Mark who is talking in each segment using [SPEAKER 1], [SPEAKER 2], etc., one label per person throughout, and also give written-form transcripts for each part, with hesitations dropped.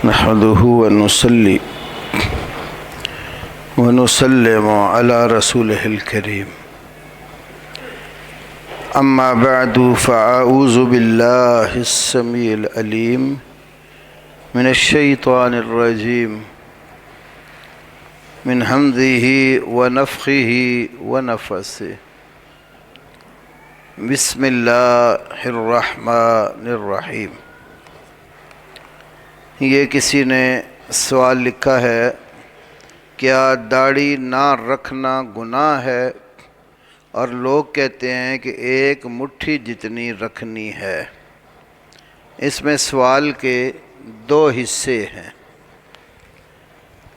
[SPEAKER 1] نحمده ونصلي ونسلم على رسوله الكريم أما بعد فأعوذ بالله السميع العليم من الشيطان الرجيم من همزه ونفخه ونفثه بسم اللہ الرحمن الرحیم۔ یہ کسی نے سوال لکھا ہے، کیا داڑھی نہ رکھنا گناہ ہے؟ اور لوگ کہتے ہیں کہ ایک مٹھی جتنی رکھنی ہے۔ اس میں سوال کے دو حصے ہیں۔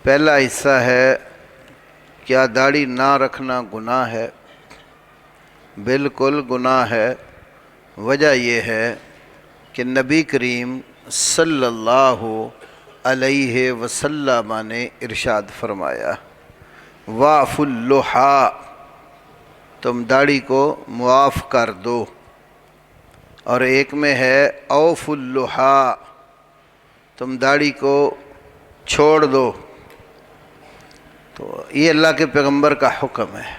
[SPEAKER 1] پہلا حصہ ہے، کیا داڑھی نہ رکھنا گناہ ہے؟ بالکل گناہ ہے۔ وجہ یہ ہے کہ نبی کریم صلی اللہ علیہ وسلم نے ارشاد فرمایا، واعفوا اللحیٰ، تم داڑھی کو معاف کر دو، اور ایک میں ہے اوفوا اللحیٰ، تم داڑھی کو چھوڑ دو۔ تو یہ اللہ کے پیغمبر کا حکم ہے۔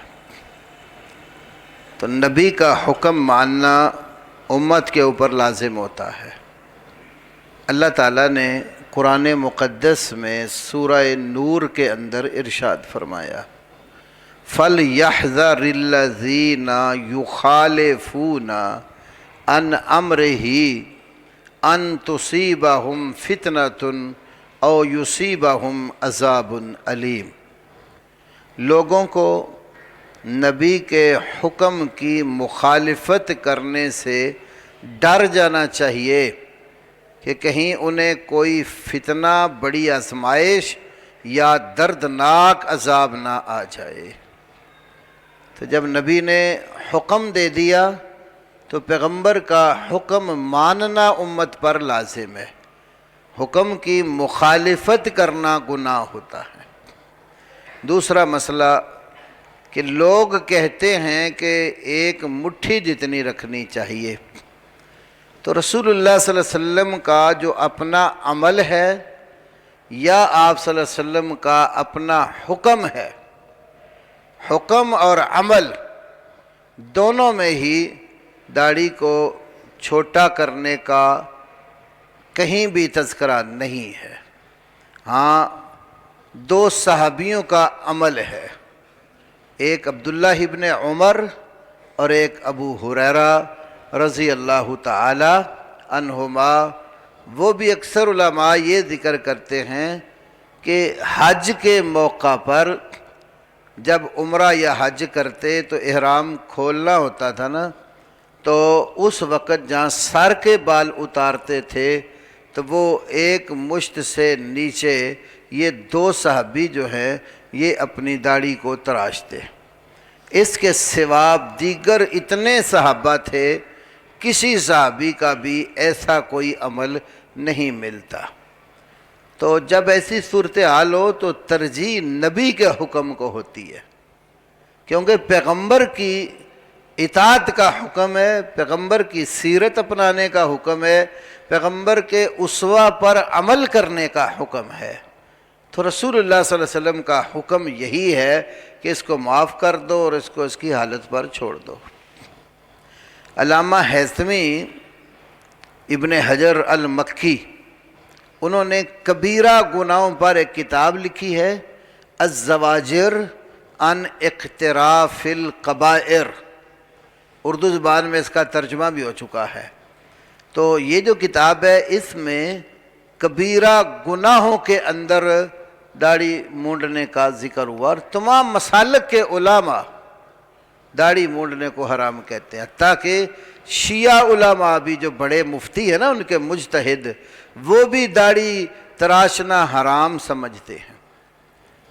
[SPEAKER 1] تو نبی کا حکم ماننا امت کے اوپر لازم ہوتا ہے۔ اللہ تعالیٰ نے قرآن مقدس میں سورہ نور کے اندر ارشاد فرمایا، فَلْيَحْذَرِ الَّذِينَ يُخَالِفُونَ عَنْ أَمْرِهِ أَن تُصِيبَهُمْ فِتْنَةٌ أَوْ يُصِيبَهُمْ عَذَابٌ أَلِيمٌ۔ لوگوں کو نبی کے حکم کی مخالفت کرنے سے ڈر جانا چاہیے کہ کہیں انہیں کوئی فتنہ، بڑی آزمائش یا دردناک عذاب نہ آ جائے۔ تو جب نبی نے حکم دے دیا تو پیغمبر کا حکم ماننا امت پر لازم ہے۔ حکم کی مخالفت کرنا گناہ ہوتا ہے۔ دوسرا مسئلہ کہ لوگ کہتے ہیں کہ ایک مٹھی جتنی رکھنی چاہیے۔ تو رسول اللہ صلی اللہ علیہ وسلم کا جو اپنا عمل ہے یا آپ صلی اللہ علیہ وسلم کا اپنا حکم ہے، حکم اور عمل دونوں میں ہی داڑھی کو چھوٹا کرنے کا کہیں بھی تذکرہ نہیں ہے۔ ہاں، دو صحابیوں کا عمل ہے، ایک عبداللہ ابن عمر اور ایک ابو ہریرہ رضی اللہ تعالی عنہما۔ وہ بھی اکثر علماء یہ ذکر کرتے ہیں کہ حج کے موقع پر جب عمرہ یا حج کرتے تو احرام کھولنا ہوتا تھا نا، تو اس وقت جہاں سر کے بال اتارتے تھے تو وہ ایک مشت سے نیچے یہ دو صحابی جو ہیں یہ اپنی داڑھی کو تراشتے۔ اس کے سوا دیگر اتنے صحابہ تھے، کسی صحابی کا بھی ایسا کوئی عمل نہیں ملتا۔ تو جب ایسی صورتحال ہو تو ترجیح نبی کے حکم کو ہوتی ہے، کیونکہ پیغمبر کی اطاعت کا حکم ہے، پیغمبر کی سیرت اپنانے کا حکم ہے، پیغمبر کے اسوہ پر عمل کرنے کا حکم ہے۔ تو رسول اللہ صلی اللہ علیہ وسلم کا حکم یہی ہے کہ اس کو معاف کر دو اور اس کو اس کی حالت پر چھوڑ دو۔ علامہ ہیثمی ابن حجر المکی، انہوں نے کبیرہ گناہوں پر ایک کتاب لکھی ہے، الزواجر عن اقتراف القبائر۔ اردو زبان میں اس کا ترجمہ بھی ہو چکا ہے۔ تو یہ جو کتاب ہے اس میں کبیرہ گناہوں کے اندر داڑھی مونڈنے کا ذکر ہوا، اور تمام مسالک کے علماء داڑھی مونڈنے کو حرام کہتے ہیں، حتیٰ کہ شیعہ علماء بھی جو بڑے مفتی ہیں نا، ان کے مجتہد، وہ بھی داڑھی تراشنا حرام سمجھتے ہیں۔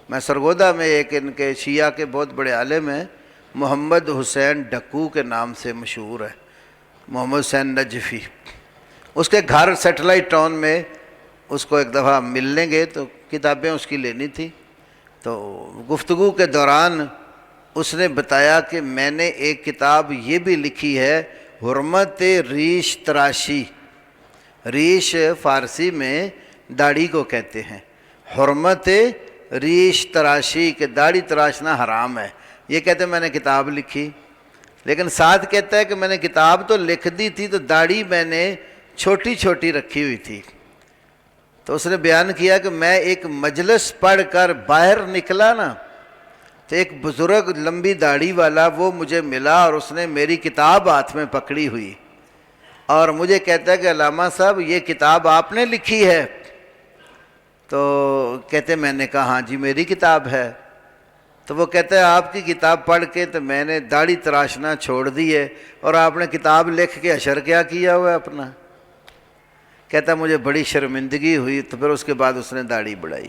[SPEAKER 1] میں سرگودا میں ایک ان کے شیعہ کے بہت بڑے عالم ہیں، محمد حسین ڈکو کے نام سے مشہور ہے، محمد حسین نجفی۔ اس کے گھر سیٹلائٹ ٹاؤن میں اس کو ایک دفعہ مل لیں گے تو کتابیں اس کی لینی تھی۔ تو گفتگو کے دوران اس نے بتایا کہ میں نے ایک کتاب یہ بھی لکھی ہے، حرمت ریش تراشی۔ ریش فارسی میں داڑھی کو کہتے ہیں۔ حرمت ریش تراشی کہ داڑھی تراشنا حرام ہے، یہ کہتے ہیں میں نے کتاب لکھی، لیکن ساتھ کہتا ہے کہ میں نے کتاب تو لکھ دی تھی تو داڑھی میں نے چھوٹی چھوٹی رکھی ہوئی تھی۔ تو اس نے بیان کیا کہ میں ایک مجلس پڑھ کر باہر نکلا نا، تو ایک بزرگ لمبی داڑھی والا وہ مجھے ملا اور اس نے میری کتاب ہاتھ میں پکڑی ہوئی اور مجھے کہتا ہے کہ علامہ صاحب یہ کتاب آپ نے لکھی ہے؟ تو کہتے میں نے کہا ہاں جی میری کتاب ہے۔ تو وہ کہتا ہے آپ کی کتاب پڑھ کے تو میں نے داڑھی تراشنا چھوڑ دی ہے، اور آپ نے کتاب لکھ کے اشر کیا کیا ہوا ہے اپنا؟ کہتا مجھے بڑی شرمندگی ہوئی، تو پھر اس کے بعد اس نے داڑھی بڑھائی۔